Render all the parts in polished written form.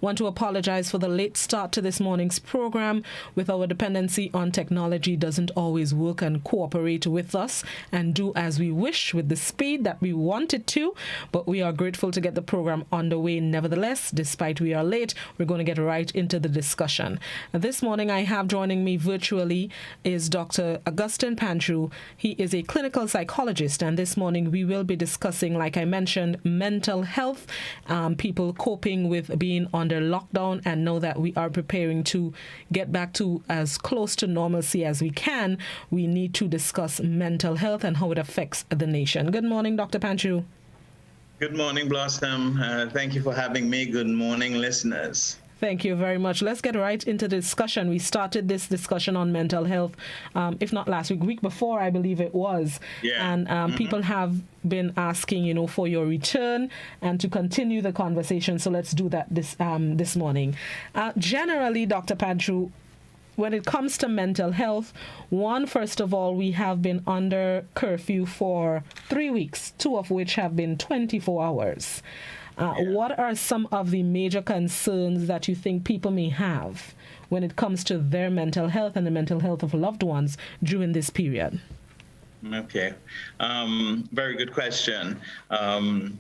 Want to apologize for the late start to this morning's program. With our dependency on technology doesn't always work and cooperate with us and do as we wish with the speed that we want it to, but we are grateful to get the program underway nevertheless. Despite we are late, we're going to get right into the discussion. This morning I have joining me virtually is Dr. Augustine Panchu. He is a clinical psychologist, and this morning we will be discussing, like I mentioned, mental health, people coping with being under lockdown, and know that we are preparing to get back to as close to normalcy as we can. We need to discuss mental health and how it affects the nation. Good morning, Dr. Panchu. Good morning, Blossom. Thank you for having me. Good morning, listeners. Thank you very much. Let's get right into the discussion. We started this discussion on mental health, if not last week, week before, I believe it was. Yeah. And people have been asking, for your return and to continue the conversation. So let's do that this morning. Generally, Dr. Panchu, when it comes to mental health, first of all, we have been under curfew for 3 weeks, 2 of which have been 24 hours. What are some of the major concerns that you think people may have when it comes to their mental health and the mental health of loved ones during this period? Okay. Very good question. One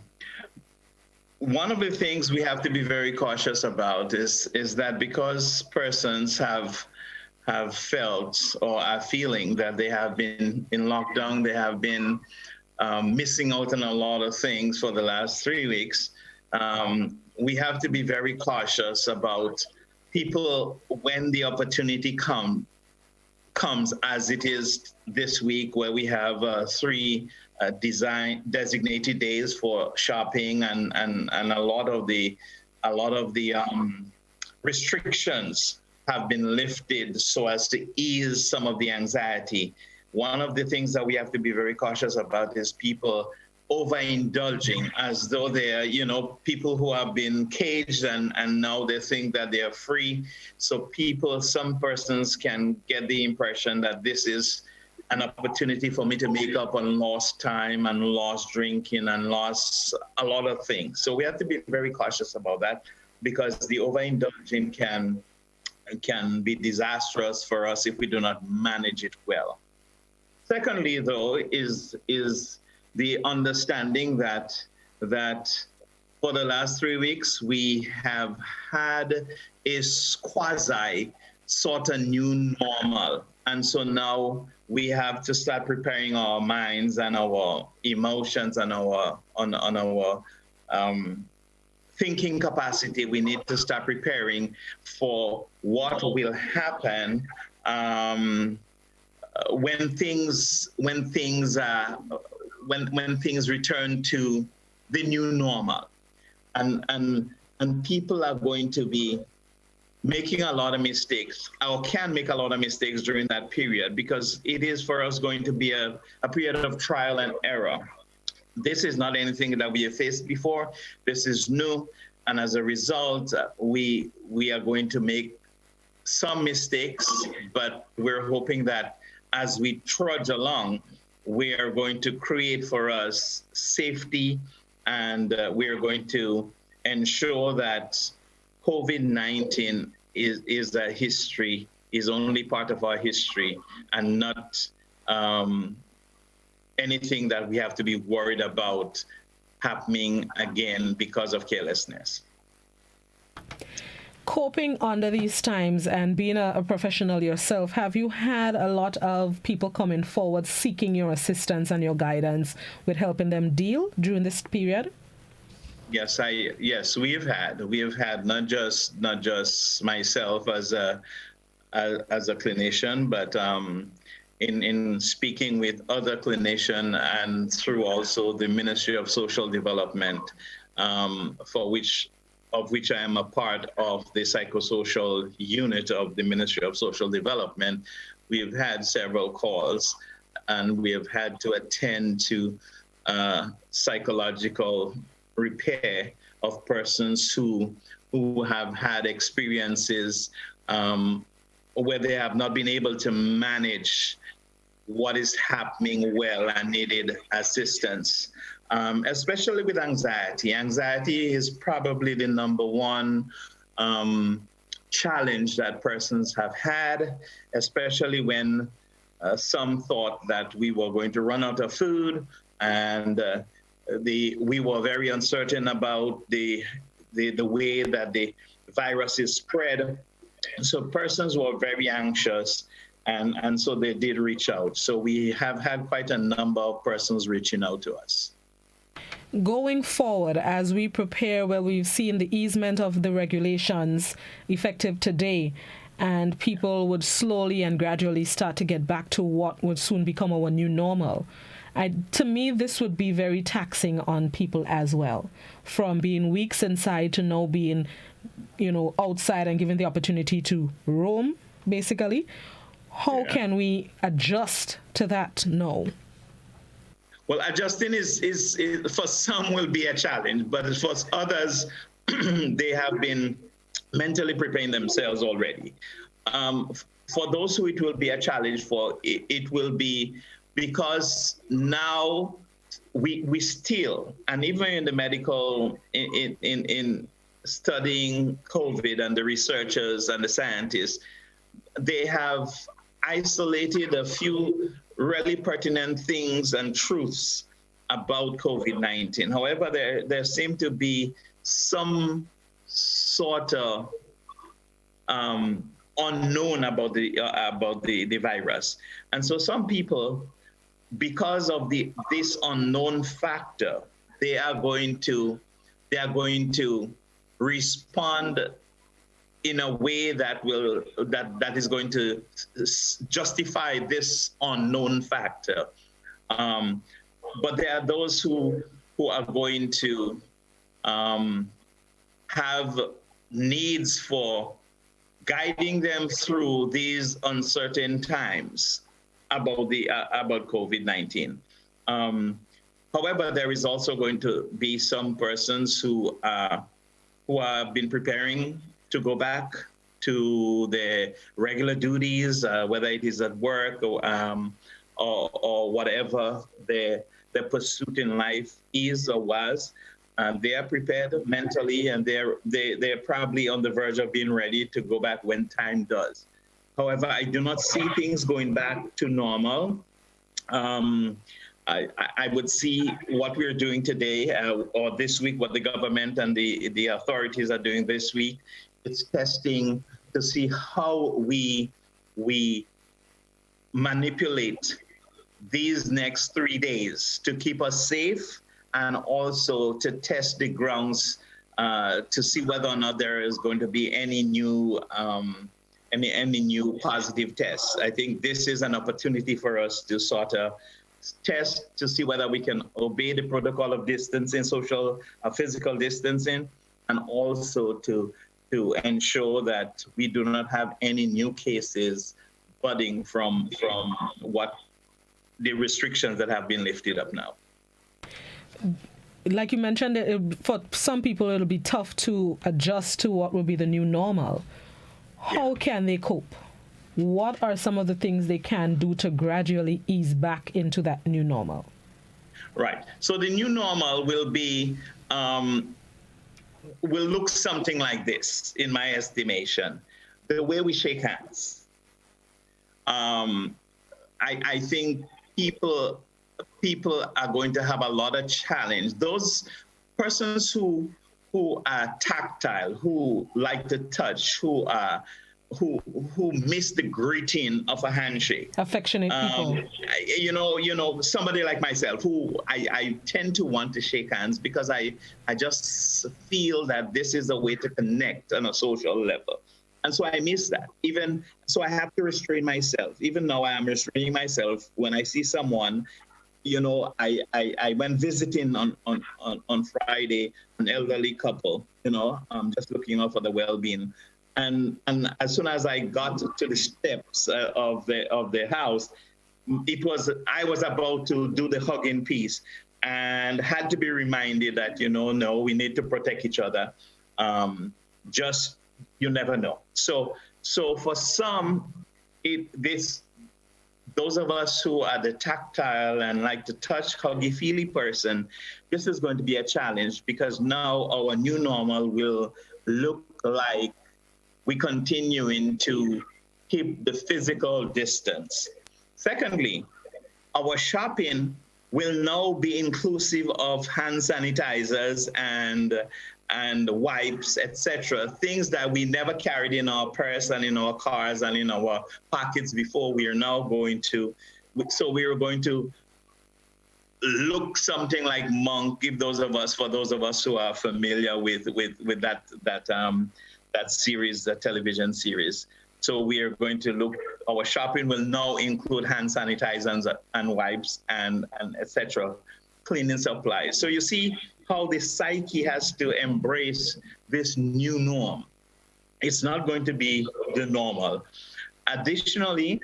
of the things we have to be very cautious about is that because persons have felt or are feeling that they have been in lockdown, they have been missing out on a lot of things for the last 3 weeks, we have to be very cautious about people when the opportunity comes, as it is this week, where we have 3 designated days for shopping and a lot of the restrictions have been lifted so as to ease some of the anxiety. One of the things that we have to be very cautious about is people overindulging as though they are, people who have been caged and now they think that they are free. So some persons can get the impression that this is an opportunity for me to make up on lost time and lost drinking and lost a lot of things. So we have to be very cautious about that, because the overindulging can be disastrous for us if we do not manage it well. Secondly, though, is the understanding that for the last 3 weeks, we have had a quasi sort of new normal. And so now we have to start preparing our minds and our emotions and our thinking capacity. We need to start preparing for what will happen when things return to the new normal, and people are going to be making a lot of mistakes, or can make a lot of mistakes during that period, because it is for us going to be a period of trial and error. This is not anything that we have faced before. This is new, and as a result, we are going to make some mistakes, but we're hoping that as we trudge along, we are going to create for us safety, and we are going to ensure that COVID-19 is a history, is only part of our history, and not anything that we have to be worried about happening again because of carelessness. Coping under these times and being a professional yourself, have you had a lot of people coming forward seeking your assistance and your guidance with helping them deal during this period? Yes, we have had not just myself as a clinician, but in speaking with other clinicians and through also the Ministry of Social Development, of which I am a part of the psychosocial unit of the Ministry of Social Development. We have had several calls, and we have had to attend to psychological repair of persons who have had experiences where they have not been able to manage what is happening well and needed assistance. Especially with anxiety. Anxiety is probably the number one challenge that persons have had, especially when some thought that we were going to run out of food, and we were very uncertain about the way that the virus is spread. So persons were very anxious, and so they did reach out. So we have had quite a number of persons reaching out to us. Going forward, as we prepare, well, we've seen the easement of the regulations effective today, and people would slowly and gradually start to get back to what would soon become our new normal. To me, this would be very taxing on people as well, from being weeks inside to now being, outside and given the opportunity to roam, basically. How can we adjust to that now? Well, adjusting is for some will be a challenge, but for others, they have been mentally preparing themselves already. For those who it will be a challenge for, it will be because now we still, and even in the medical, in studying COVID, and the researchers and the scientists, they have isolated a few really pertinent things and truths about COVID-19. However, there seem to be some sort of unknown about the virus, and so some people, because of this unknown factor, they are going to respond in a way that is going to justify this unknown factor. But there are those who are going to have needs for guiding them through these uncertain times about COVID-19. However, there is also going to be some persons who have been preparing to go back to their regular duties, whether it is at work or whatever their pursuit in life is or was. They are prepared mentally, and they're probably on the verge of being ready to go back when time does. However, I do not see things going back to normal. I would see what we're doing today or this week, what the government and the authorities are doing this week. It's testing to see how we manipulate these next 3 days to keep us safe, and also to test the grounds to see whether or not there is going to be any new positive tests. I think this is an opportunity for us to sort of test to see whether we can obey the protocol of distancing, physical distancing, and also to ensure that we do not have any new cases budding from what the restrictions that have been lifted up now. Like you mentioned, for some people it'll be tough to adjust to what will be the new normal. How can they cope? What are some of the things they can do to gradually ease back into that new normal? Right. So the new normal will be will look something like this, in my estimation. The way we shake hands. I think people are going to have a lot of challenge. Those persons who are tactile, who like to touch, who miss the greeting of a handshake. Affectionate people. Somebody like myself, who I tend to want to shake hands because I just feel that this is a way to connect on a social level. And so I miss that. So I have to restrain myself. Even now I am restraining myself when I see someone. I went visiting on Friday, an elderly couple, just looking out for the well-being. And as soon as I got to the steps of the house, I was about to do the hugging piece, and had to be reminded that no, we need to protect each other. Just you never know. So for some, those of us who are the tactile and like to touch, huggy, feely person, this is going to be a challenge, because now our new normal will look like we continuing to keep the physical distance. Secondly, our shopping will now be inclusive of hand sanitizers and wipes, etc. Things that we never carried in our purse and in our cars and in our pockets before. We are now going to, so we are going to look something like monk. For those of us who are familiar with that series, that television series. So we are going to look. Our shopping will now include hand sanitizers and wipes and etc. Cleaning supplies. So you see how the psyche has to embrace this new norm. It's not going to be the normal. Additionally,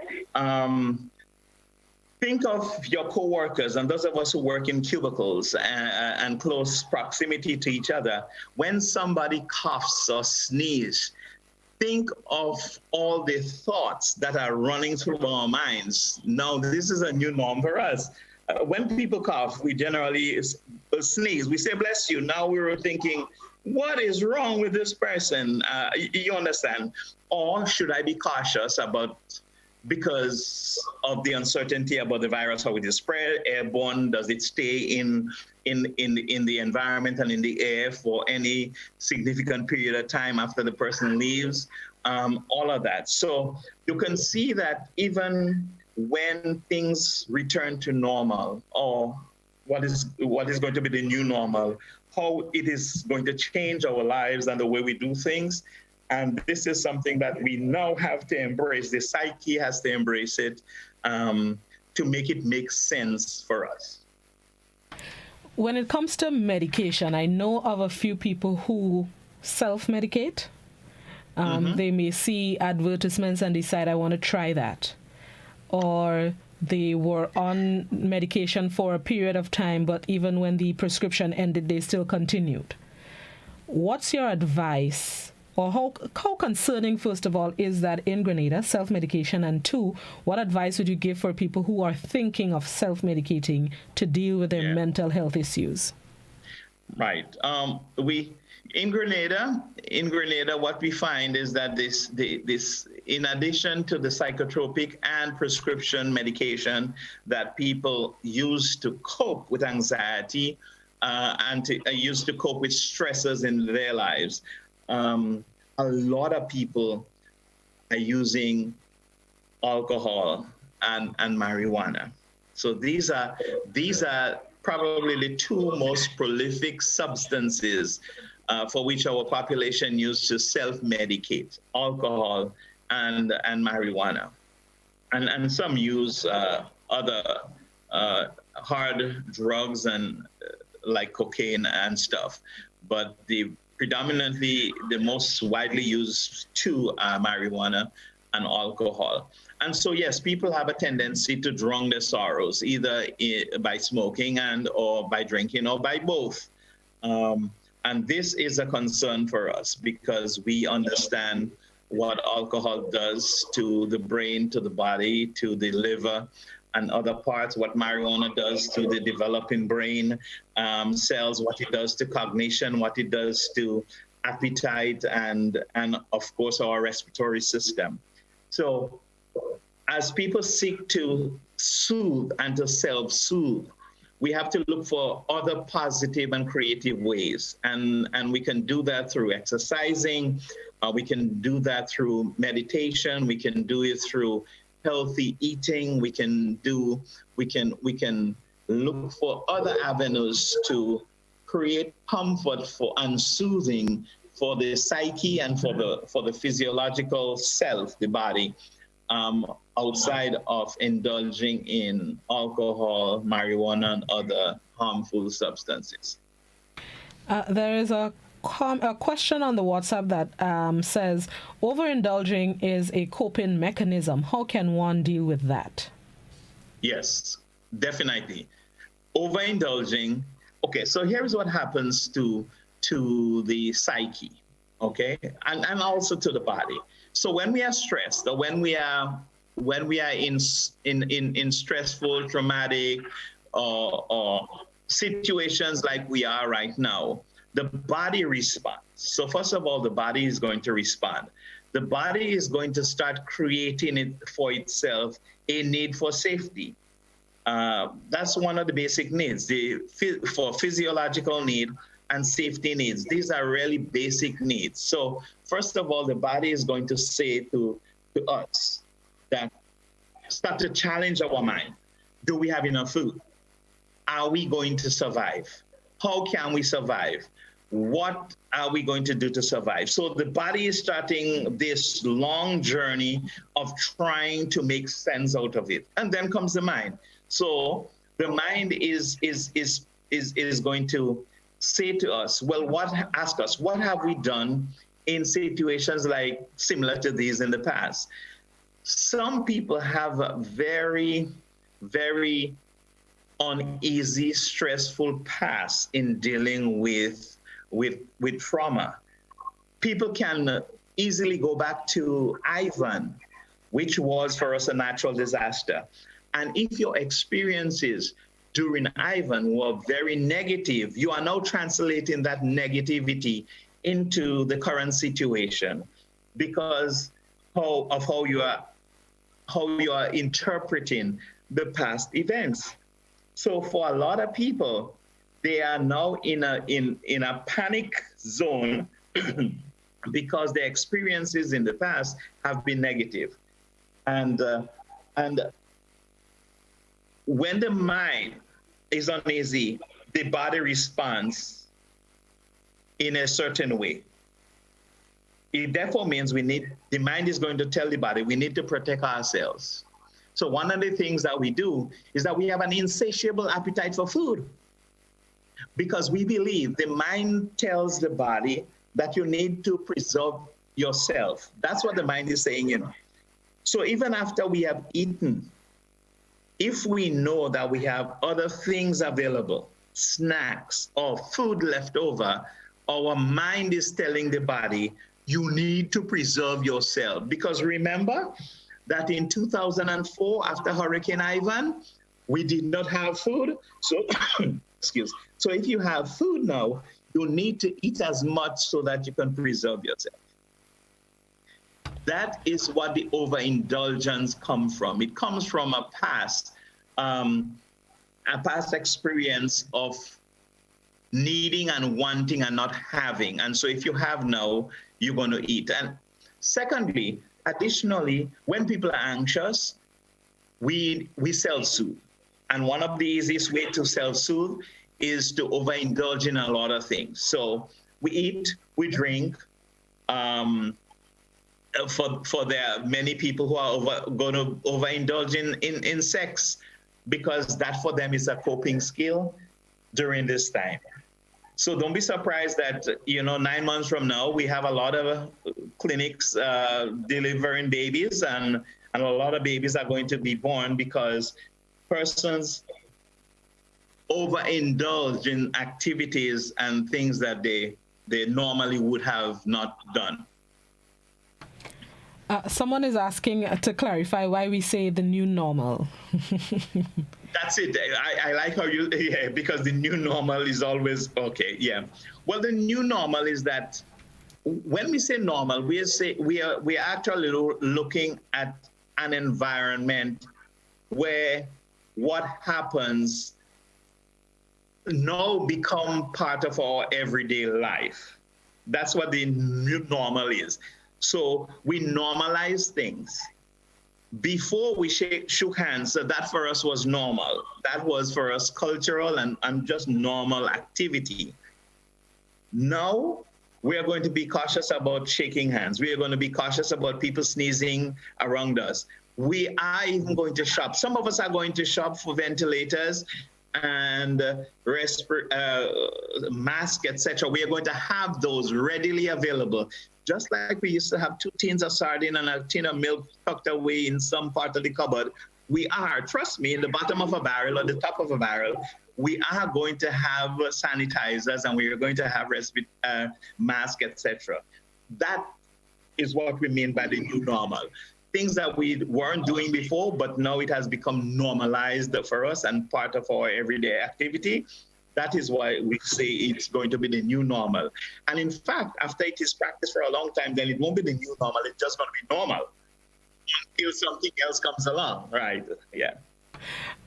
think of your coworkers and those of us who work in cubicles and close proximity to each other. When somebody coughs or sneezes, think of all the thoughts that are running through our minds. Now, this is a new norm for us. When people cough, we generally sneeze. We say, bless you. Now we were thinking, what is wrong with this person? You understand? Or should I be cautious about, because of the uncertainty about the virus, how it is spread, airborne, does it stay in the environment and in the air for any significant period of time after the person leaves, all of that. So you can see that even when things return to normal, or what is going to be the new normal, how it is going to change our lives and the way we do things. And this is something that we now have to embrace. The psyche has to embrace it to make it make sense for us. When it comes to medication, I know of a few people who self-medicate. They may see advertisements and decide, I want to try that. Or they were on medication for a period of time, but even when the prescription ended, they still continued. What's your advice? Or how concerning, first of all, is that in Grenada, self-medication? And two, what advice would you give for people who are thinking of self-medicating to deal with their mental health issues? Right. In Grenada, what we find is that this, in addition to the psychotropic and prescription medication that people use to cope with anxiety and use to cope with stresses in their lives, a lot of people are using alcohol and marijuana. So these are probably the two most prolific substances for which our population used to self-medicate: alcohol and marijuana. And some use other hard drugs and like cocaine and stuff. But predominantly, the most widely used two are marijuana and alcohol. And so, yes, people have a tendency to drown their sorrows, either by smoking or by drinking, or by both. And this is a concern for us because we understand what alcohol does to the brain, to the body, to the liver, and other parts, what marijuana does to the developing brain cells, what it does to cognition, what it does to appetite, and of course, our respiratory system. So as people seek to soothe and to self-soothe, we have to look for other positive and creative ways. And we can do that through exercising, we can do that through meditation, we can do it through healthy eating, we can look for other avenues to create comfort and soothing for the psyche and for the physiological self, the body, outside of indulging in alcohol, marijuana, and other harmful substances. There is a question on the WhatsApp that says, overindulging is a coping mechanism. How can one deal with that? Yes, definitely. Overindulging. Okay, so here's what happens to the psyche, okay, and also to the body. So when we are stressed, or when we are in stressful, traumatic, or situations like we are right now, the body responds. So first of all, the body is going to respond. The body is going to start creating it for itself a need for safety. That's one of the basic needs, for physiological need and safety needs. These are really basic needs. So first of all, the body is going to say to us that, start to challenge our mind. Do we have enough food? Are we going to survive? How can we survive? What are we going to do to survive? So the body is starting this long journey of trying to make sense out of it. And then comes the mind. So the mind is going to say to us, well, ask us, what have we done in situations like similar to these in the past? Some people have a very, very uneasy, stressful past in dealing with trauma. People can easily go back to Ivan, which was for us a natural disaster. And if your experiences during Ivan were very negative, you are now translating that negativity into the current situation because of how you are interpreting the past events. So for a lot of people, they are now in a panic zone because their experiences in the past have been negative. And when the mind is uneasy, the body responds in a certain way. It therefore means the mind is going to tell the body, we need to protect ourselves. So one of the things that we do is that we have an insatiable appetite for food because we believe the mind tells the body that you need to preserve yourself. That's what the mind is saying, So even after we have eaten, if we know that we have other things available, snacks or food left over, our mind is telling the body, you need to preserve yourself. Because remember that in 2004, after Hurricane Ivan, we did not have food. So, So if you have food now, you need to eat as much so that you can preserve yourself. That is what the overindulgence comes from. It comes from a past experience of needing and wanting and not having. And so if you have now, you're going to eat. And secondly, additionally, when people are anxious, we self-soothe. And one of the easiest ways to self-soothe is to overindulge in a lot of things. So we eat, we drink. For there are many people who are going to overindulge in sex because that for them is a coping skill during this time. So don't be surprised that 9 months from now we have a lot of clinics delivering babies, and a lot of babies are going to be born because persons overindulge in activities and things that they normally would have not done. Someone is asking to clarify why we say the new normal. That's it. I like how because the new normal is always okay. Yeah. Well, the new normal is that when we say normal, we are actually looking at an environment where what happens now become part of our everyday life. That's what the new normal is. So we normalize things. Before we shook hands, so that for us was normal. That was for us cultural and just normal activity. Now we are going to be cautious about shaking hands. We are going to be cautious about people sneezing around us. We are even going to shop. Some of us are going to shop for ventilators and mask, etc. We are going to have those readily available. Just like we used to have 2 tins of sardine and a tin of milk tucked away in some part of the cupboard, we are, trust me, in the bottom of a barrel or the top of a barrel, we are going to have sanitizers and we are going to have masks, etc. That is what we mean by the new normal. Things that we weren't doing before, but now it has become normalized for us and part of our everyday activity. That is why we say it's going to be the new normal. And in fact, after it is practiced for a long time, then it won't be the new normal. It's just going to be normal until something else comes along, right? Yeah.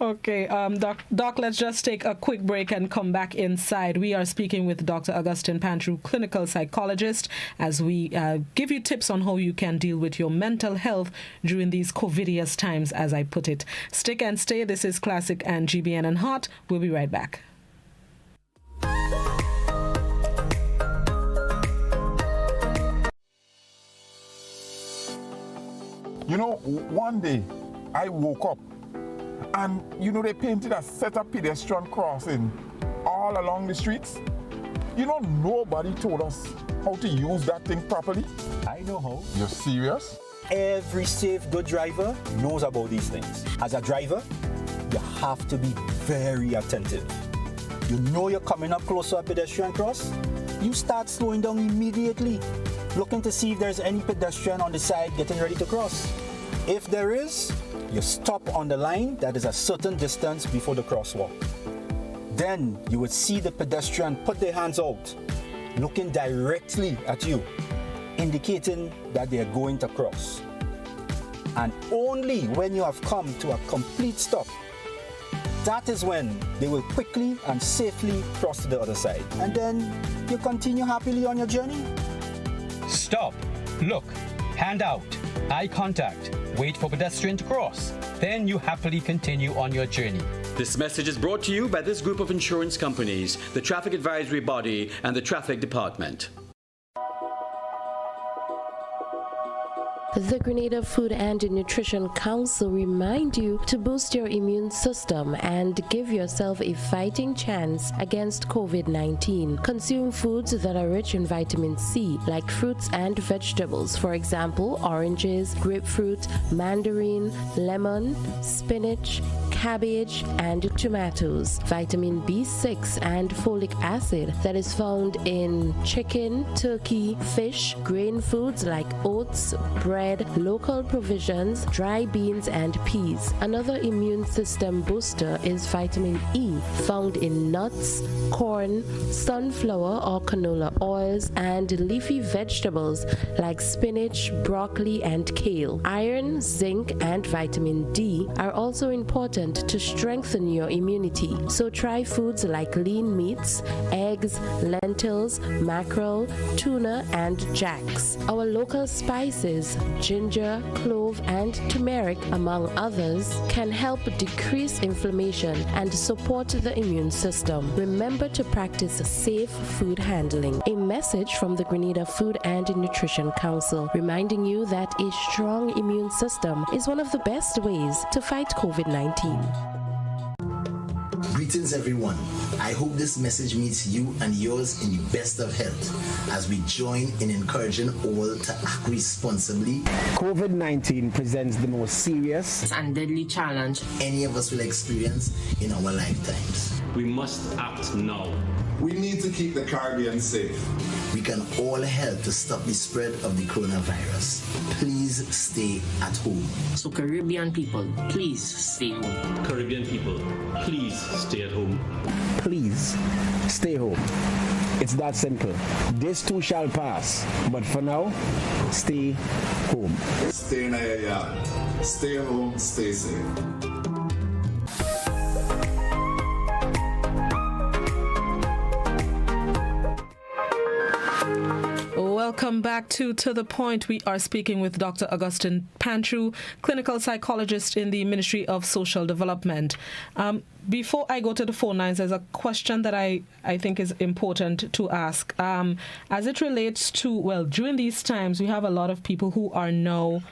Okay, Doc, let's just take a quick break and come back inside. We are speaking with Dr. Augustine Pantru, clinical psychologist, as we give you tips on how you can deal with your mental health during these COVIDious times, as I put it. Stick and stay. This is Classic and GBN and Hot. We'll be right back. You know, one day I woke up and, you know, they painted a set of pedestrian crossing all along the streets. You know, nobody told us how to use that thing properly. I know how. You're serious? Every safe, good driver knows about these things. As a driver, you have to be very attentive. You know you're coming up close to a pedestrian cross, you start slowing down immediately, looking to see if there's any pedestrian on the side getting ready to cross. If there is, you stop on the line that is a certain distance before the crosswalk. Then you would see the pedestrian put their hands out, looking directly at you, indicating that they are going to cross. And only when you have come to a complete stop, that is when they will quickly and safely cross to the other side. And then you continue happily on your journey. Stop, look, hand out, eye contact, wait for pedestrian to cross. Then you happily continue on your journey. This message is brought to you by this group of insurance companies, the Traffic Advisory Body, and the Traffic Department. The Grenada Food and Nutrition Council remind you to boost your immune system and give yourself a fighting chance against COVID-19. Consume foods that are rich in vitamin C, like fruits and vegetables. For example, oranges, grapefruit, mandarin, lemon, spinach, cabbage, and tomatoes. Vitamin B6 and folic acid that is found in chicken, turkey, fish, grain foods like oats, bread, local provisions, dry beans, and peas. Another immune system booster is vitamin E, found in nuts, corn, sunflower or canola oils, and leafy vegetables like spinach, broccoli, and kale. Iron, zinc, and vitamin D are also important to strengthen your immunity. So try foods like lean meats, eggs, lentils, mackerel, tuna, and jacks. Our local spices, ginger, clove, and turmeric, among others, can help decrease inflammation and support the immune system. Remember to practice safe food handling. A message from the Grenada Food and Nutrition Council, reminding you that a strong immune system is one of the best ways to fight COVID-19. Greetings, everyone. I hope this message meets you and yours in the best of health as we join in encouraging all to act responsibly. COVID-19 presents the most serious and deadly challenge any of us will experience in our lifetimes. We must act now. We need to keep the Caribbean safe. We can all help to stop the spread of the coronavirus. Please stay at home. So Caribbean people, please stay home. Caribbean people, please stay at home. Please stay home. It's that simple. This too shall pass, but for now, stay home. Stay in your yard. Stay home, stay safe. Welcome back to The Point. We are speaking with Dr. Augustine Pantru, clinical psychologist in the Ministry of Social Development. Before I go to the phone lines, there's a question that I think is important to ask. As it relates to, well, during these times, we have a lot of people who are now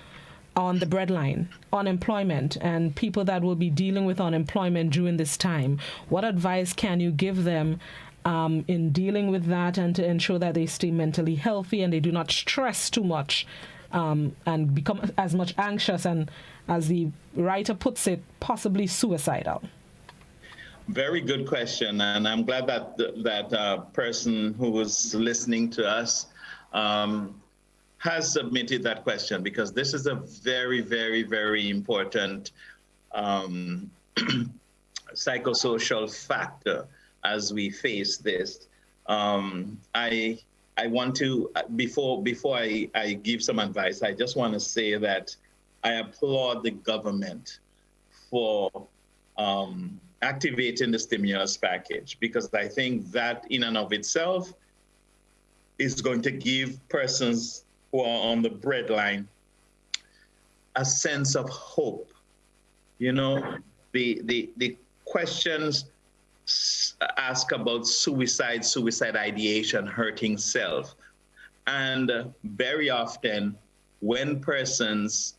on the breadline, unemployment, and people that will be dealing with unemployment during this time. What advice can you give them in dealing with that and to ensure that they stay mentally healthy and they do not stress too much and become as much anxious and, as the writer puts it, possibly suicidal? Very good question, and I'm glad that that person who was listening to us has submitted that question, because this is a very, very, very important psychosocial factor as we face this. I want to, before I give some advice, I just want to say that I applaud the government for activating the stimulus package, because I think that in and of itself is going to give persons who are on the breadline a sense of hope. You know, the questions ask about suicide ideation, hurting self. And very often when persons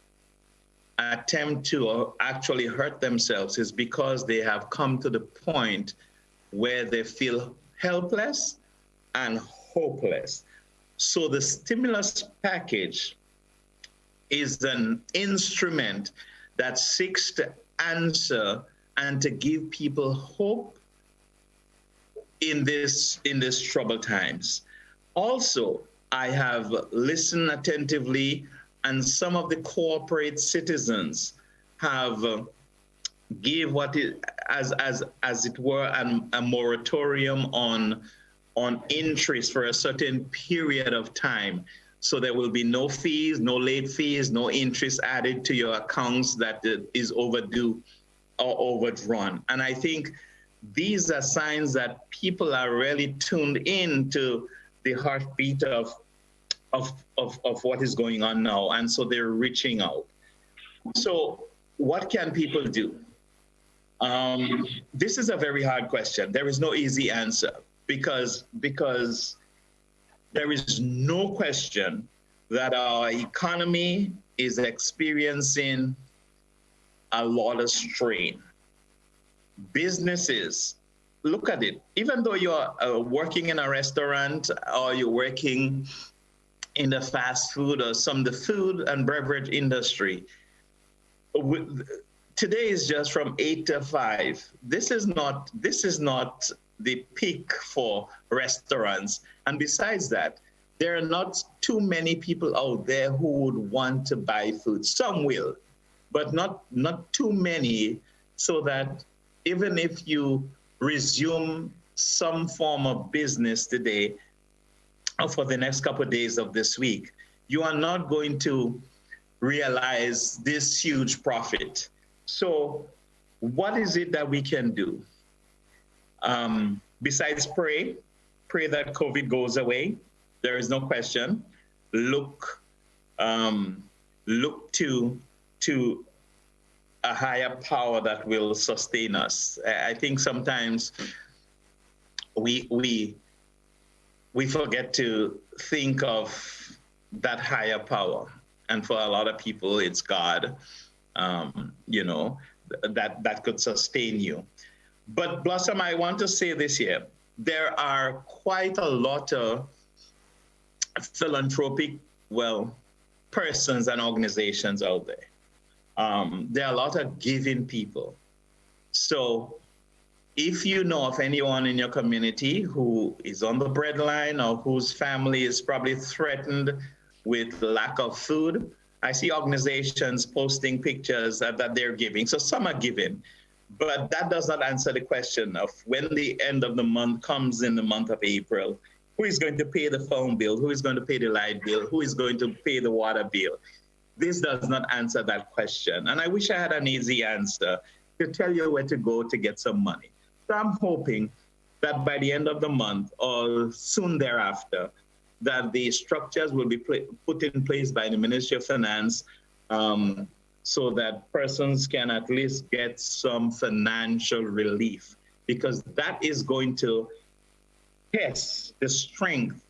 attempt to actually hurt themselves is because they have come to the point where they feel helpless and hopeless. So the stimulus package is an instrument that seeks to answer and to give people hope in this troubled times. Also, I have listened attentively, and some of the corporate citizens have give what is as it were a moratorium on interest for a certain period of time. So there will be no fees, no late fees, no interest added to your accounts that is overdue or overdrawn. And I think these are signs that people are really tuned in to the heartbeat of what is going on now. And so they're reaching out. So what can people do? This is a very hard question. There is no easy answer because there is no question that our economy is experiencing a lot of strain. Businesses, look at it. Even though you're working in a restaurant or you're working in the fast food or the food and beverage industry, today is just from 8 to 5. This is not the peak for restaurants. And besides that, there are not too many people out there who would want to buy food. Some will, but not too many, so that even if you resume some form of business today or for the next couple of days of this week, you are not going to realize this huge profit. So what is it that we can do? Besides pray that COVID goes away. There is no question. Look to a higher power that will sustain us. I think sometimes we forget to think of that higher power, and for a lot of people, it's God. That could sustain you. But Blossom, I want to say this here. There are quite a lot of philanthropic, persons and organizations out there. There are a lot of giving people. So if you know of anyone in your community who is on the breadline or whose family is probably threatened with lack of food, I see organizations posting pictures that they're giving. So some are giving, but that does not answer the question of when the end of the month comes in the month of April, who is going to pay the phone bill? Who is going to pay the light bill? Who is going to pay the water bill? This does not answer that question. And I wish I had an easy answer to tell you where to go to get some money. So I'm hoping that by the end of the month or soon thereafter, that the structures will be put in place by the Ministry of Finance so that persons can at least get some financial relief, because that is going to test the strength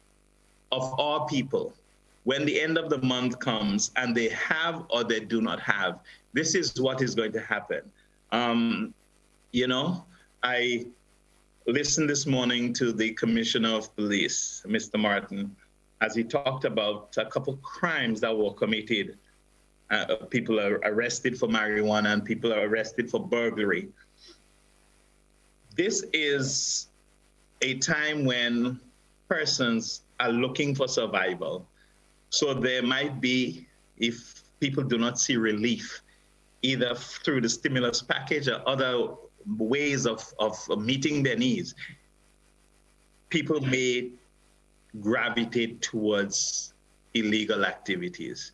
of our people when the end of the month comes and they have or they do not have. This is what is going to happen. I listened this morning to the Commissioner of Police, Mr. Martin, as he talked about a couple crimes that were committed. People are arrested for marijuana and people are arrested for burglary. This is a time when persons are looking for survival. So there might be, if people do not see relief, either through the stimulus package or other ways of meeting their needs, people may gravitate towards illegal activities.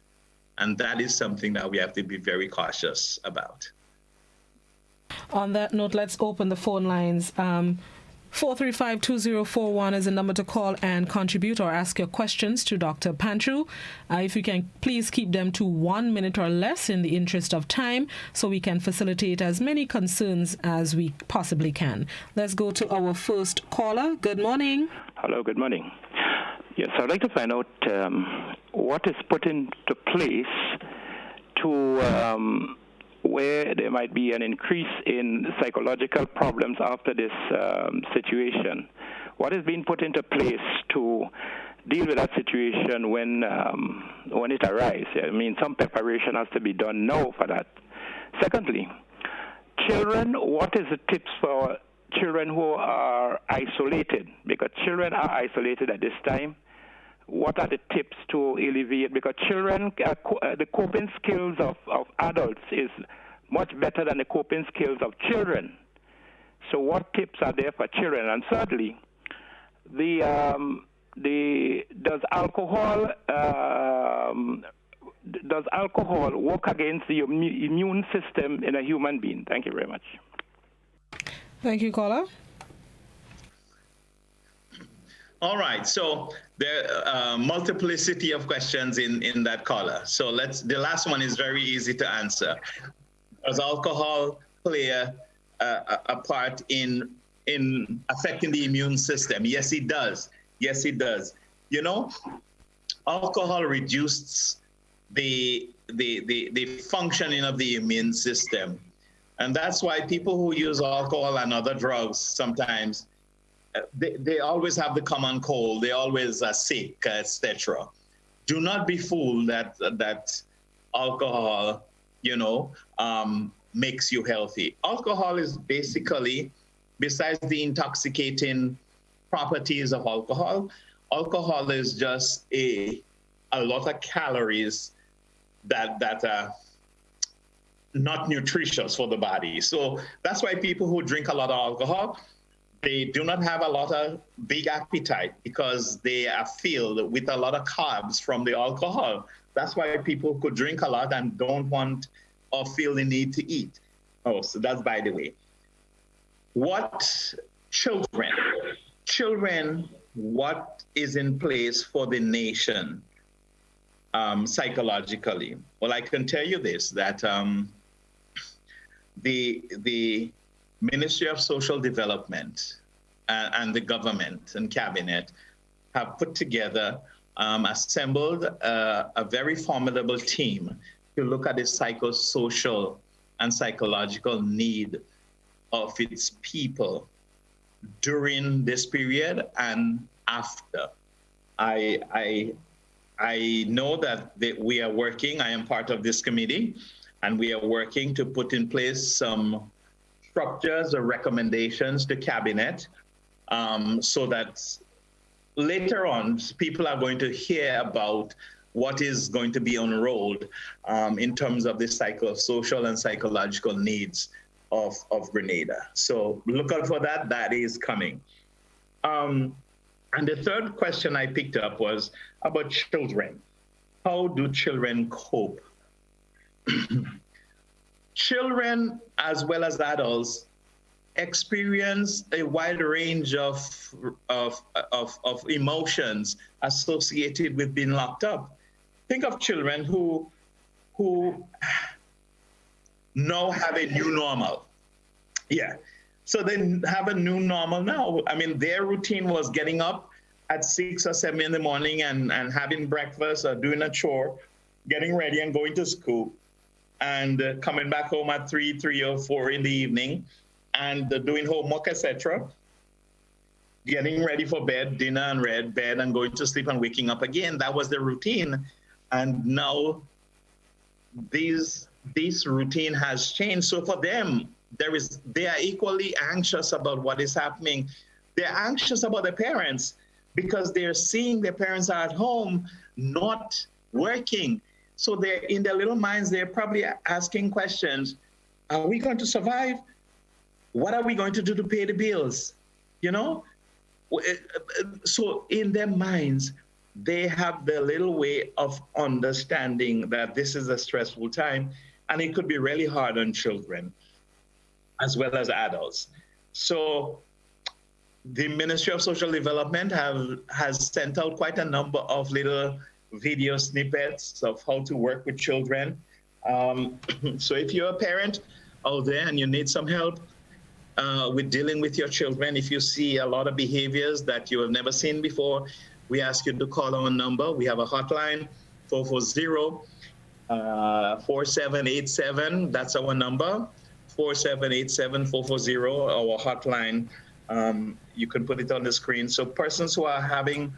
And that is something that we have to be very cautious about. On that note, let's open the phone lines. 435-2041 is the number to call and contribute or ask your questions to Dr. Pantru. If you can, please keep them to 1 minute or less in the interest of time so we can facilitate as many concerns as we possibly can. Let's go to our first caller. Good morning. Hello, good morning. Yes, I'd like to find out what is put into place to where there might be an increase in psychological problems after this situation. What is being put into place to deal with that situation when it arises? I mean, some preparation has to be done now for that. Secondly, children, what is the tips for children who are isolated? Because children are isolated at this time. What are the tips to alleviate? Because children, the coping skills of adults is much better than the coping skills of children. So what tips are there for children? And thirdly, does alcohol work against the immune system in a human being? Thank you very much. Thank you, caller. All right, so there are multiplicity of questions in that caller. So the last one is very easy to answer. Does alcohol play a part in affecting the immune system? Yes, it does. Yes, it does. You know, alcohol reduces the functioning of the immune system. And that's why people who use alcohol and other drugs sometimes, they always have the common cold, they always are sick, etc. Do not be fooled that alcohol, makes you healthy. Alcohol is basically, besides the intoxicating properties of alcohol, alcohol is just a lot of calories that are not nutritious for the body. So that's why people who drink a lot of alcohol, they do not have a lot of big appetite because they are filled with a lot of carbs from the alcohol. That's why people could drink a lot and don't want or feel the need to eat. Oh, so that's by the way. What children, what is in place for the nation psychologically? Well, I can tell you this, that the Ministry of Social Development and the government and cabinet have put together, assembled a very formidable team to look at the psychosocial and psychological need of its people during this period and after. I know that we are working, I am part of this committee, and we are working to put in place some structures or recommendations to cabinet so that later on people are going to hear about what is going to be unrolled in terms of the psychosocial and psychological needs of Grenada. So look out for that, that is coming. And the third question I picked up was about children. How do children cope? Children, as well as adults, experience a wide range of emotions associated with being locked up. Think of children who now have a new normal. Yeah, so they have a new normal now. I mean, their routine was getting up at 6 or 7 in the morning and having breakfast or doing a chore, getting ready and going to school, and coming back home at 3 or 4 in the evening, and doing homework, etc., getting ready for bed, dinner and bed, and going to sleep and waking up again. That was the routine. And now this routine has changed. So for them, they are equally anxious about what is happening. They're anxious about their parents because they're seeing their parents are at home, not working. So they're in their little minds, they're probably asking questions. Are we going to survive? What are we going to do to pay the bills? So in their minds, they have their little way of understanding that this is a stressful time, and it could be really hard on children as well as adults. So the Ministry of Social Development has sent out quite a number of little video snippets of how to work with children. So if you're a parent out there and you need some help with dealing with your children, if you see a lot of behaviors that you have never seen before, we ask you to call our number. We have a hotline, 440-4787. That's our number, 4787-440, our hotline. You can put it on the screen. So persons who are having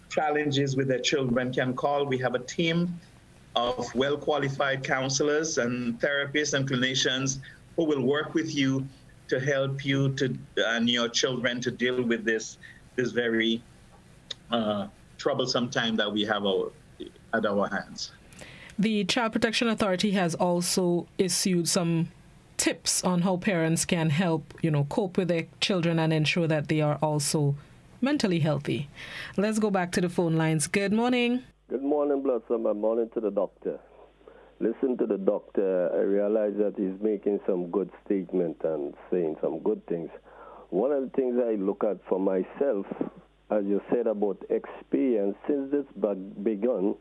challenges with their children can call. We have a team of well-qualified counselors and therapists and clinicians who will work with you to help you and your children to deal with this very troublesome time that we have at our hands. The Child Protection Authority has also issued some tips on how parents can help, cope with their children and ensure that they are also mentally healthy. Let's go back to the phone lines. Good morning. Good morning, Blossom. Good morning to the doctor. Listen to the doctor. I realize that he's making some good statements and saying some good things. One of the things I look at for myself, as you said about experience, since this begun,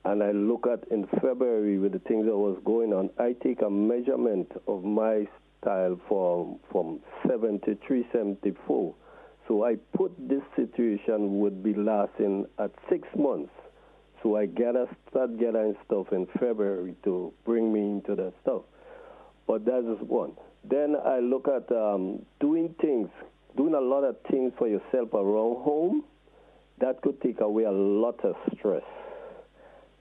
and I look at in February with the things that was going on, I take a measurement of my style from 73, 74. So I put this situation would be lasting at 6 months. So I start gathering stuff in February to bring me into that stuff. But that is one. Then I look at doing a lot of things for yourself around home. That could take away a lot of stress.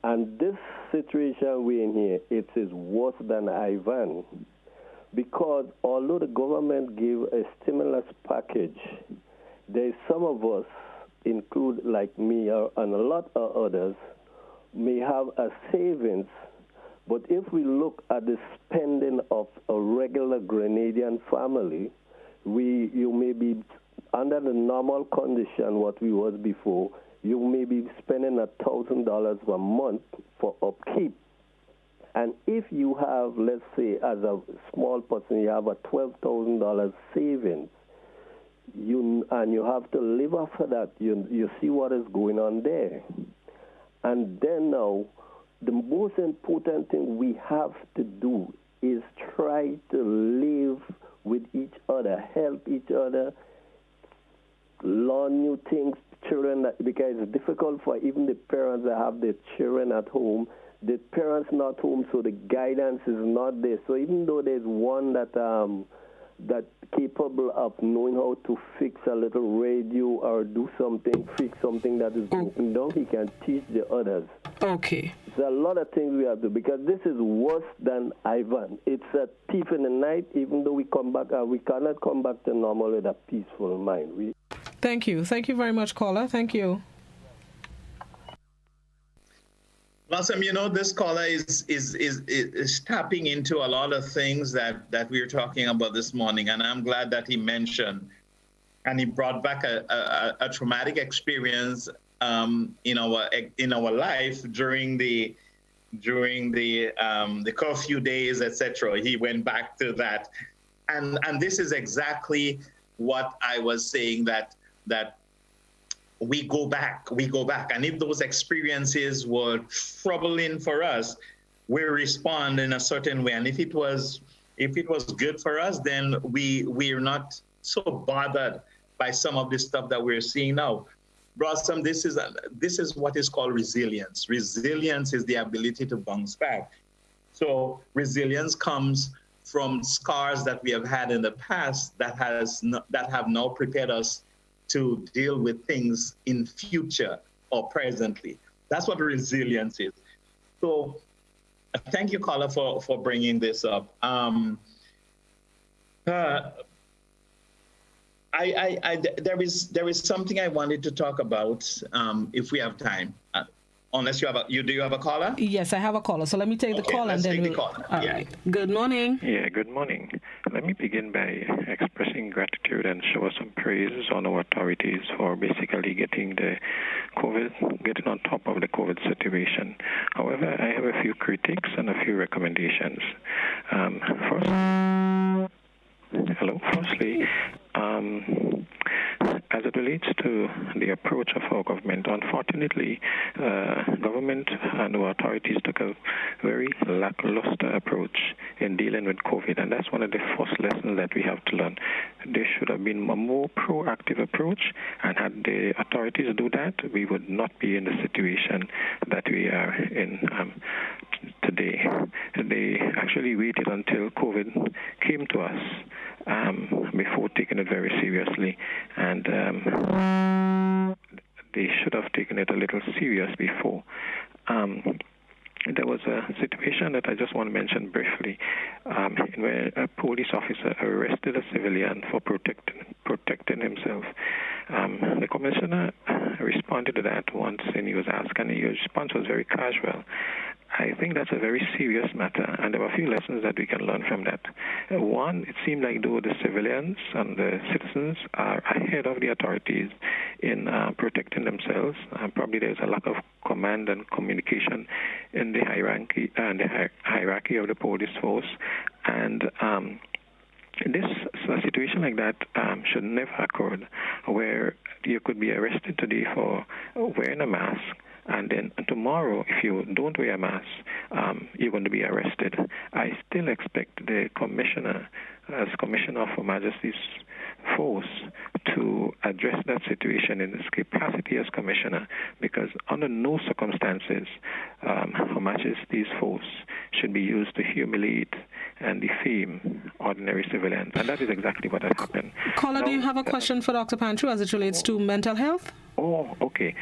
And this situation we're in here, it is worse than Ivan. Because although the government gave a stimulus package, there's some of us, include like me and a lot of others, may have a savings, but if we look at the spending of a regular Grenadian family, you may be under the normal condition what we was before, you may be spending $1,000 a month for upkeep. And if you have, let's say, as a small person, you have a $12,000 savings, and you have to live after that, you see what is going on there. And then now, the most important thing we have to do is try to live with each other, help each other, learn new things, children, because it's difficult for even the parents that have their children at home. The parents not home, so the guidance is not there. So even though there's one that capable of knowing how to fix a little radio or do something, fix something that is broken down, he can teach the others. Okay. There's a lot of things we have to do because this is worse than Ivan. It's a thief in the night, even though we cannot come back to normal with a peaceful mind. Thank you. Thank you very much, caller. Thank you. Blossom, this caller is tapping into a lot of things that we were talking about this morning, and I'm glad that he mentioned and he brought back a traumatic experience in our life during the curfew days, etc. He went back to that, and this is exactly what I was saying, that we go back. And if those experiences were troubling for us, we respond in a certain way. And if it was good for us, then we're not so bothered by some of the stuff that we're seeing now. Blossom, this is what is called resilience. Resilience is the ability to bounce back. So resilience comes from scars that we have had in the past that have now prepared us to deal with things in future or presently. That's what resilience is. So thank you, caller, for bringing this up. There is something I wanted to talk about if we have time. Unless you have a caller? Yes, I have a caller. So let me take the call and then take the caller. All right. Good morning. Yeah, good morning. Let me begin by expressing gratitude and show some praise on our authorities for basically getting on top of the COVID situation. However, I have a few critiques and a few recommendations. Firstly, as it relates to the approach of our government, unfortunately, government and our authorities took a very lackluster approach in dealing with COVID, and that's one of the first lessons that we have to learn. There should have been a more proactive approach, and had the authorities do that, we would not be in the situation that we are in today. They actually waited until COVID came to us before taking it very seriously, and they should have taken it a little serious before. There was a situation that I just want to mention briefly, where a police officer arrested a civilian for protecting himself. The commissioner responded to that once, and he was asked, and his response was very casual. I think that's a very serious matter, and there are a few lessons that we can learn from that. One, it seemed like though the civilians and the citizens are ahead of the authorities in protecting themselves, probably there's a lack of command and communication in the hierarchy of the police force, and a situation like that should never occur, where you could be arrested today for wearing a mask, and then tomorrow, if you don't wear a mask, you're going to be arrested. I still expect the commissioner, as Commissioner of Her Majesty's Force, to address that situation in his capacity as commissioner, because under no circumstances Her Majesty's Force should be used to humiliate and defame ordinary civilians, and that is exactly what has happened. Caller, do you have a question for Dr. Pantru as it relates to mental health? Oh, okay.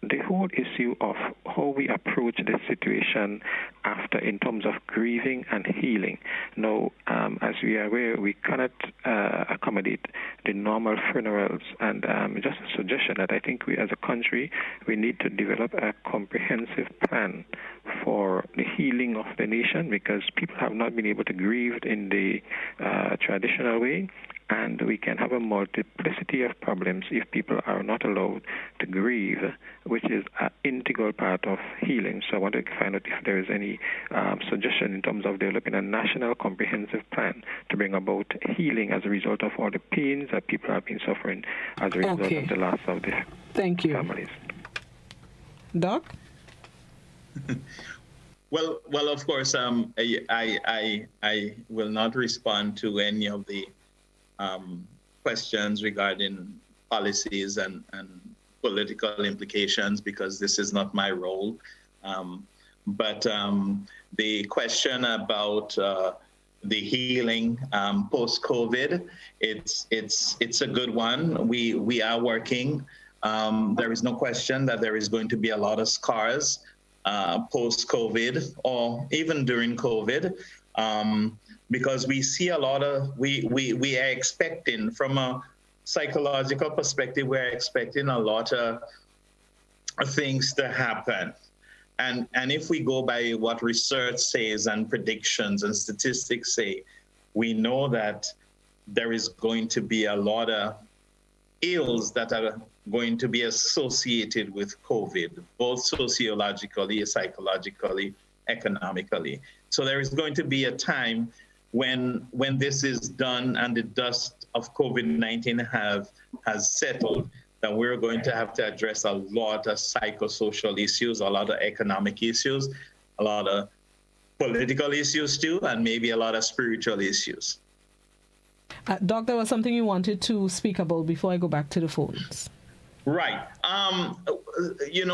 The whole issue of how we approach this situation after in terms of grieving and healing. Now, as we are aware, we cannot accommodate the normal funerals, and just a suggestion that I think we as a country, we need to develop a comprehensive plan for the healing of the nation, because people have not been able to grieve in the traditional way, and we can have a multiplicity of problems if people are not allowed to grieve, which is an integral part of healing. So I want to find out if there is any suggestion in terms of developing a national comprehensive plan to bring about healing as a result of all the pains that people have been suffering as a result of the loss of their families. Doc? Well, of course, I will not respond to any of the questions regarding policies and political implications, because this is not my role. But the question about the healing post-COVID, it's a good one. We are working. There is no question that there is going to be a lot of scars post-COVID or even during COVID. Because we see a lot of, we are expecting, from a psychological perspective, we're expecting a lot of things to happen. And if we go by what research says and predictions and statistics say, we know that there is going to be a lot of ills that are going to be associated with COVID, both sociologically, psychologically, economically. So there is going to be a time when this is done and the dust of COVID-19 has settled, that we're going to have to address a lot of psychosocial issues, a lot of economic issues, a lot of political issues too, and maybe a lot of spiritual issues. Doc, there was something you wanted to speak about before I go back to the phones. Right.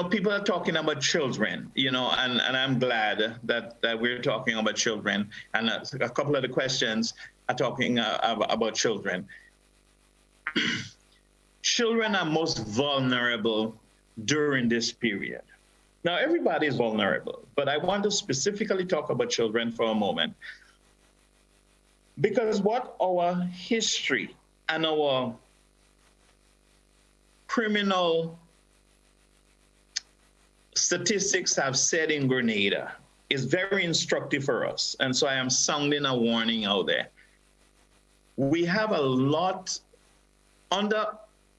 People are talking about children, and I'm glad that we're talking about children. And a couple of the questions are talking about children. Children are most vulnerable during this period. Now, everybody is vulnerable, but I want to specifically talk about children for a moment. Because what our history and our criminal statistics have said in Grenada is very instructive for us. And so I am sounding a warning out there. We have a lot under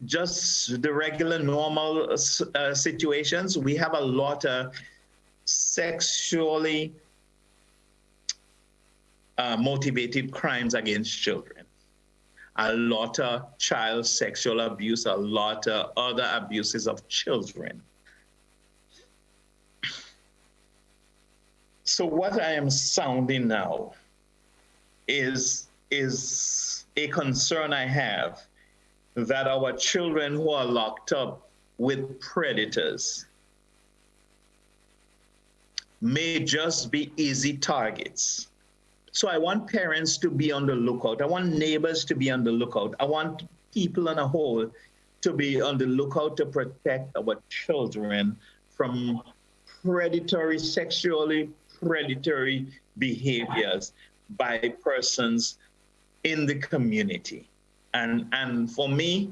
just the regular normal situations. We have a lot of sexually motivated crimes against children, a lot of child sexual abuse, a lot of other abuses of children. So what I am sounding now is a concern I have that our children who are locked up with predators may just be easy targets. So I want parents to be on the lookout. I want neighbors to be on the lookout. I want people on a whole to be on the lookout to protect our children from sexually predatory behaviors by persons in the community. And for me,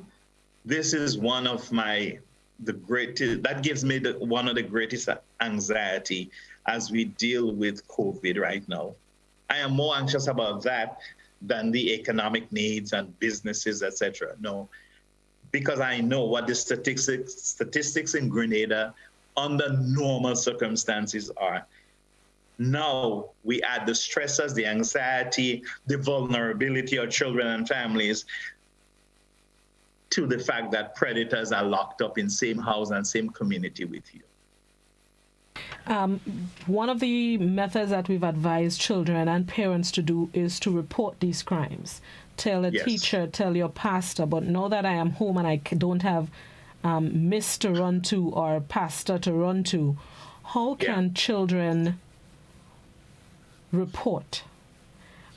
this is one of that gives me one of the greatest anxiety as we deal with COVID right now. I am more anxious about that than the economic needs and businesses, etc. No, because I know what the statistics in Grenada under normal circumstances are. Now we add the stressors, the anxiety, the vulnerability of children and families to the fact that predators are locked up in same house and same community with you. One of the methods that we've advised children and parents to do is to report these crimes. Tell a teacher, tell your pastor, but now that I am home and I don't have miss to run to or pastor to run to, how can children report?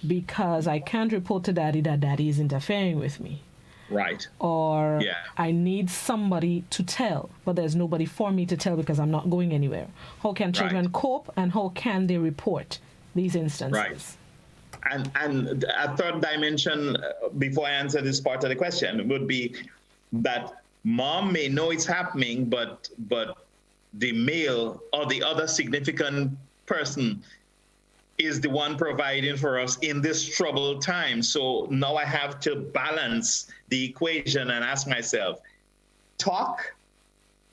Because I can't report to daddy that daddy is interfering with me. Right. Or I need somebody to tell, but there's nobody for me to tell because I'm not going anywhere. How can children cope, and how can they report these instances? Right. And a third dimension, before I answer this part of the question, would be that mom may know it's happening, but the male or the other significant person is the one providing for us in this troubled time. So now I have to balance the equation and ask myself, talk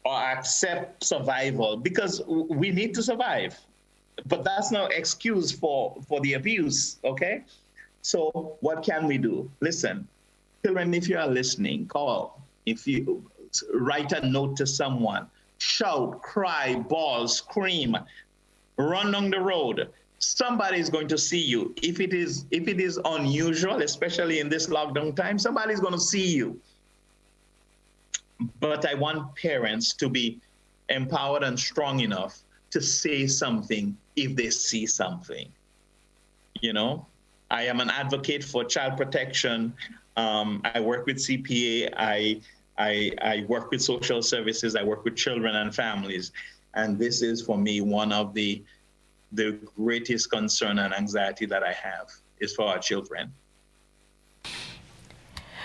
or accept survival? Because we need to survive, but that's no excuse for the abuse, okay? So what can we do? Listen, children, if you are listening, call. If you write a note to someone, shout, cry, bawl, scream, run down the road. Somebody is going to see you. If it is unusual, especially in this lockdown time, somebody's going to see you. But I want parents to be empowered and strong enough to say something if they see something. You know, I am an advocate for child protection. I work with CPA. I work with social services. I work with children and families. And this is, for me, one of the greatest concern and anxiety that I have is for our children.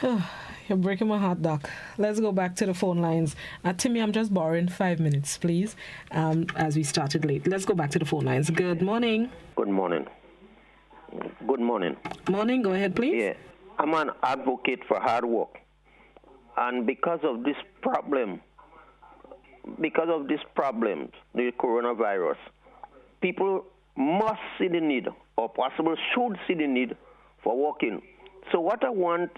You're breaking my heart, Doc. Let's go back to the phone lines. Timmy, I'm just borrowing 5 minutes, please, as we started late. Let's go back to the phone lines. Good morning. Good morning. Good morning. Morning. Go ahead, please. Yeah, I'm an advocate for hard work. And because of this problem, the coronavirus, people must see the need, or possibly should see the need for working. So what I want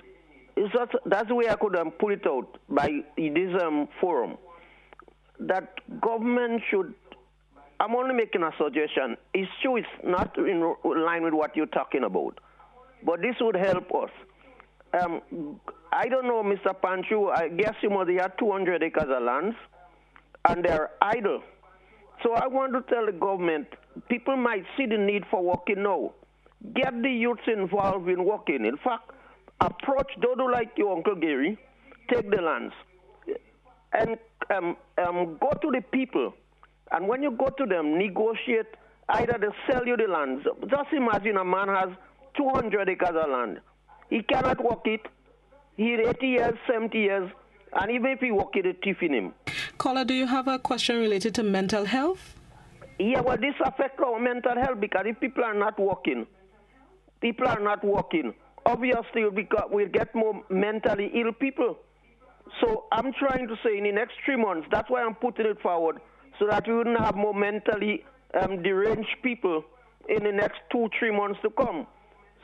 is that's the way I could put it out by this forum, that government should, I'm only making a suggestion. It's true it's not in line with what you're talking about, but this would help us. I don't know, Mr. Panchu, I guess you must have 200 acres of land, and they're idle. So I want to tell the government, people might see the need for working now. Get the youths involved in working. In fact, approach, don't do like your Uncle Gary, take the lands, and go to the people. And when you go to them, negotiate, either they sell you the lands. Just imagine a man has 200 acres of land. He cannot work it. He's 80 years, 70 years, And even if he walk in, the thief in him. Caller, do you have a question related to mental health? Yeah, well, this affects our mental health because if people are not working, obviously we'll get more mentally ill people. So I'm trying to say in the next 3 months, that's why I'm putting it forward, so that we wouldn't have more mentally deranged people in the next 2-3 months to come.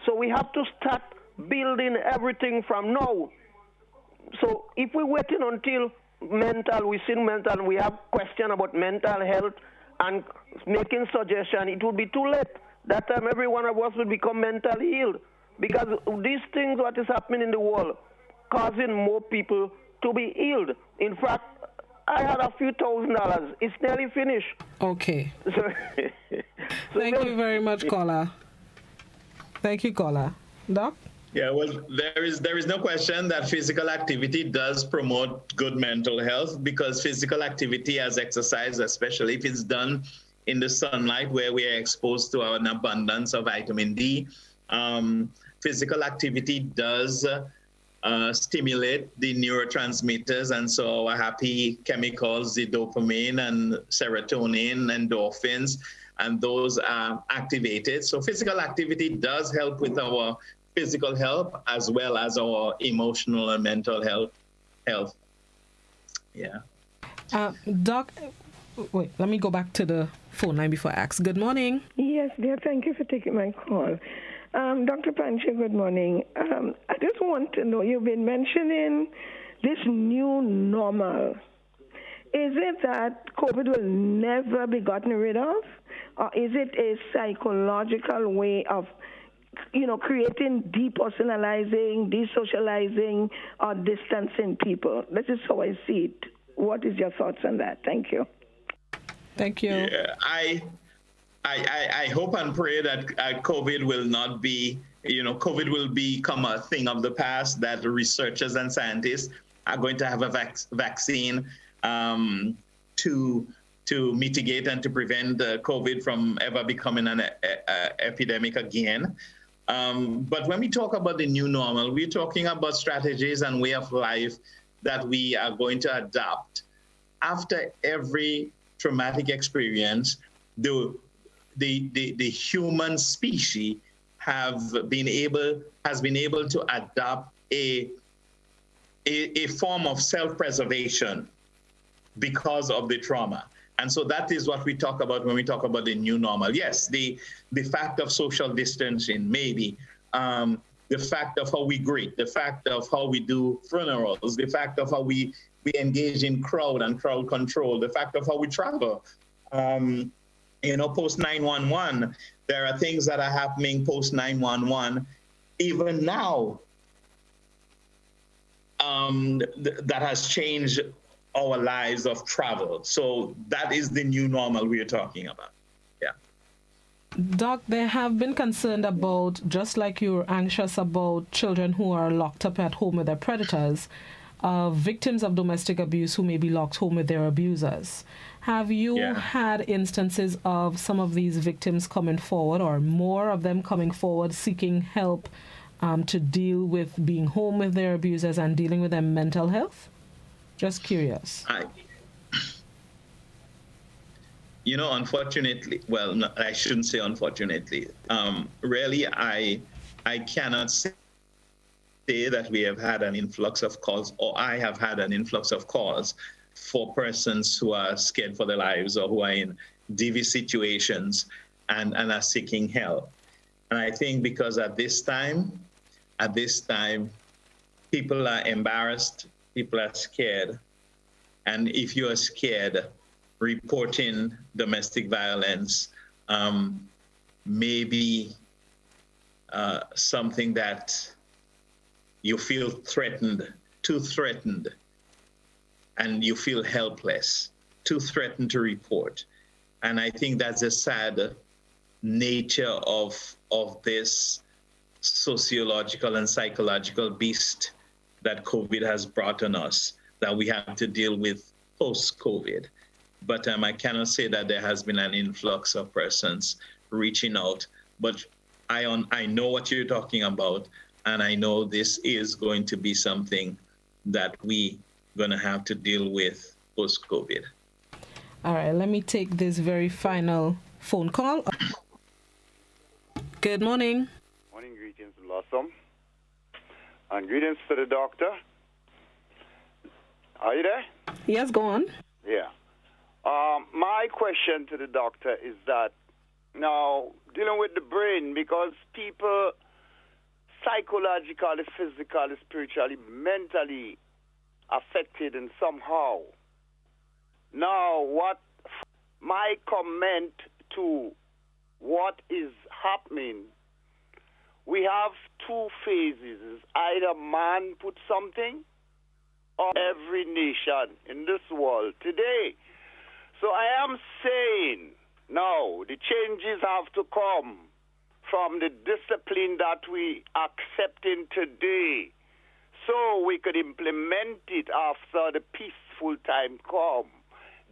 So we have to start building everything from now. So if we're waiting until we have question about mental health and making suggestion, it would be too late. That time every one of us will become mentally ill, because these things, what is happening in the world, causing more people to be ill. In fact, I had a few $1,000. It's nearly finished. Okay. Thank you very much, caller. Thank you, caller. Doc? Yeah, well, there is no question that physical activity does promote good mental health, because physical activity as exercise, especially if it's done in the sunlight where we are exposed to an abundance of vitamin D, physical activity does stimulate the neurotransmitters, and so our happy chemicals, the dopamine and serotonin, endorphins, and those are activated. So physical activity does help with our physical health as well as our emotional and mental health. Yeah. Doc, wait, let me go back to the phone line before I ask. Good morning. Yes, dear, thank you for taking my call. Dr. Pancha, good morning. I just want to know, you've been mentioning this new normal. Is it that COVID will never be gotten rid of? Or is it a psychological way of creating depersonalizing, desocializing, or distancing people? This is how I see it. What is your thoughts on that? Thank you. Thank you. Yeah, I hope and pray that COVID will not be, COVID will become a thing of the past, that researchers and scientists are going to have a vaccine to mitigate and to prevent COVID from ever becoming an epidemic again. But when we talk about the new normal, we're talking about strategies and way of life that we are going to adopt. After every traumatic experience, the human species has been able to adopt a form of self-preservation because of the trauma. And so that is what we talk about when we talk about the new normal. Yes, the fact of social distancing, maybe, the fact of how we greet, the fact of how we do funerals, the fact of how we engage in crowd and crowd control, the fact of how we travel. Post 911, there are things that are happening post 911, even now, that has changed our lives of travel. So that is the new normal we are talking about. Yeah. Doc, they have been concerned about, just like you're anxious about children who are locked up at home with their predators, victims of domestic abuse who may be locked home with their abusers. Have you had instances of some of these victims coming forward, or more of them coming forward seeking help to deal with being home with their abusers and dealing with their mental health? Just curious. Unfortunately, well, no, I shouldn't say unfortunately. Really, I cannot say that we have had an influx of calls, or I have had an influx of calls for persons who are scared for their lives or who are in DV situations and are seeking help. And I think because at this time, people are embarrassed, people are scared. And if you are scared, reporting domestic violence may be something that you feel too threatened, and you feel helpless, too threatened to report. And I think that's a sad nature of this sociological and psychological beast that COVID has brought on us, that we have to deal with post-COVID. But I cannot say that there has been an influx of persons reaching out. But I know what you're talking about, and I know this is going to be something that we going to have to deal with post-COVID. All right, let me take this very final phone call. Good morning. Morning, greetings, Blossom. And greetings to the doctor. Are you there? Yes, go on. Yeah. My question to the doctor is that now, dealing with the brain, because people psychologically, physically, spiritually, mentally affected in somehow. Now, what my comment to what is happening, we have two phases. Either man put something or every nation in this world today. So I am saying, no, the changes have to come from the discipline that we accepting today so we could implement it after the peaceful time come.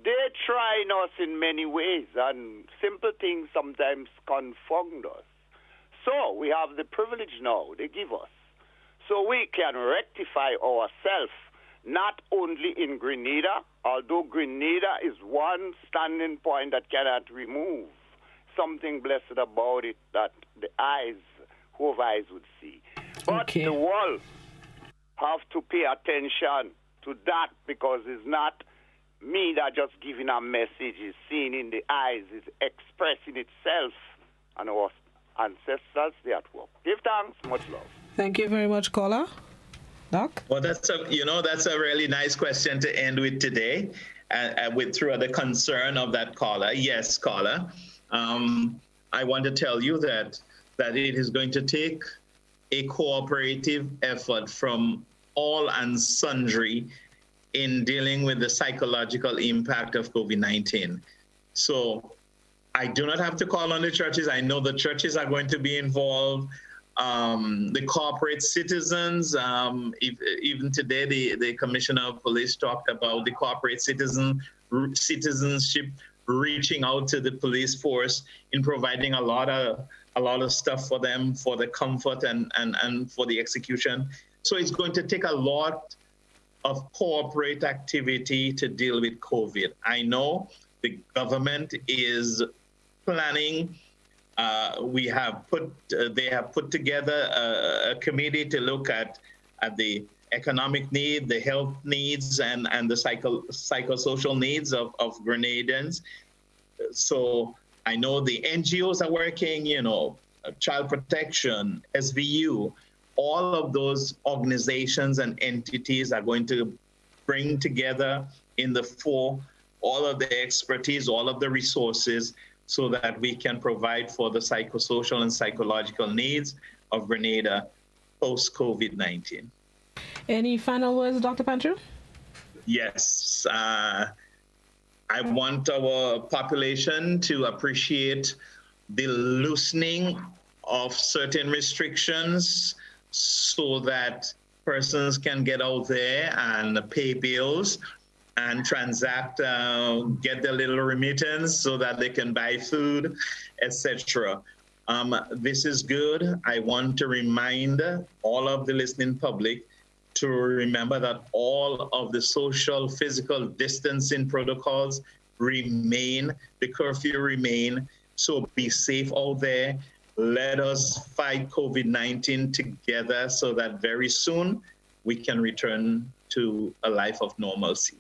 They're trying us in many ways, and simple things sometimes confound us. So we have the privilege now they give us, so we can rectify ourselves, not only in Grenada, although Grenada is one standing point that cannot remove something blessed about it that the eyes, who have eyes would see. But the world have to pay attention to that, because it's not me that just giving a message, is seen in the eyes, is expressing itself, and our ancestors, they at work. Give thanks, much love. Thank you very much, caller. Doc? Well, that's a really nice question to end with today, through the concern of that caller. Yes, caller. I want to tell you that it is going to take a cooperative effort from all and sundry in dealing with the psychological impact of COVID-19. So I do not have to call on the churches. I know the churches are going to be involved. The corporate citizens, even today, the Commissioner of Police talked about the corporate citizenship reaching out to the police force in providing a lot of stuff for them, for the comfort and for the execution. So it's going to take a lot of corporate activity to deal with COVID. I know the government is planning. They have put together a committee to look at the economic need, the health needs, and the psychosocial needs of Grenadans. So I know the NGOs are working, Child Protection, SVU, all of those organizations and entities are going to bring together in the fore all of the expertise, all of the resources, so that we can provide for the psychosocial and psychological needs of Grenada post-COVID-19. Any final words, Dr. Panchu? Yes. I want our population to appreciate the loosening of certain restrictions so that persons can get out there and pay bills and transact, get their little remittance so that they can buy food, etc. This is good. I want to remind all of the listening public to remember that all of the social, physical distancing protocols remain, the curfew remain, so be safe out there. Let us fight COVID-19 together so that very soon we can return to a life of normalcy.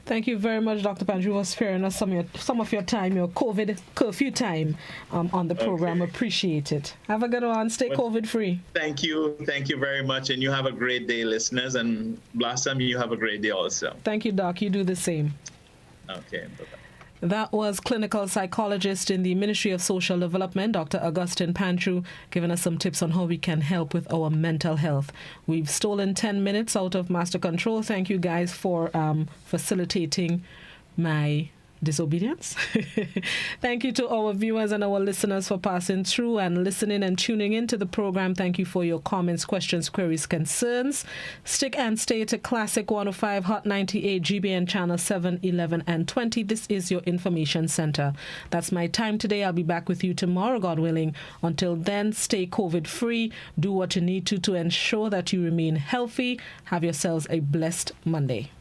Thank you very much, Dr. Panju, for sparing us some of your time, your COVID curfew time on the program. Okay. Appreciate it. Have a good one. Stay COVID-free. Thank you. Thank you very much. And you have a great day, listeners. And Blossom, you have a great day also. Thank you, Doc. You do the same. Okay. Bye-bye. That was clinical psychologist in the Ministry of Social Development, Dr. Augustine Panchu, giving us some tips on how we can help with our mental health. We've stolen 10 minutes out of Master Control. Thank you guys for facilitating my disobedience. Thank you to our viewers and our listeners for passing through and listening and tuning into the program. Thank you for your comments, questions, queries, concerns. Stick and stay to Classic 105 Hot 98 GBN channel 7, 11 and 20. This is your information center. That's my time today. I'll be back with you tomorrow, God willing. Until then, stay COVID free. Do what you need to ensure that you remain healthy. Have yourselves a blessed Monday.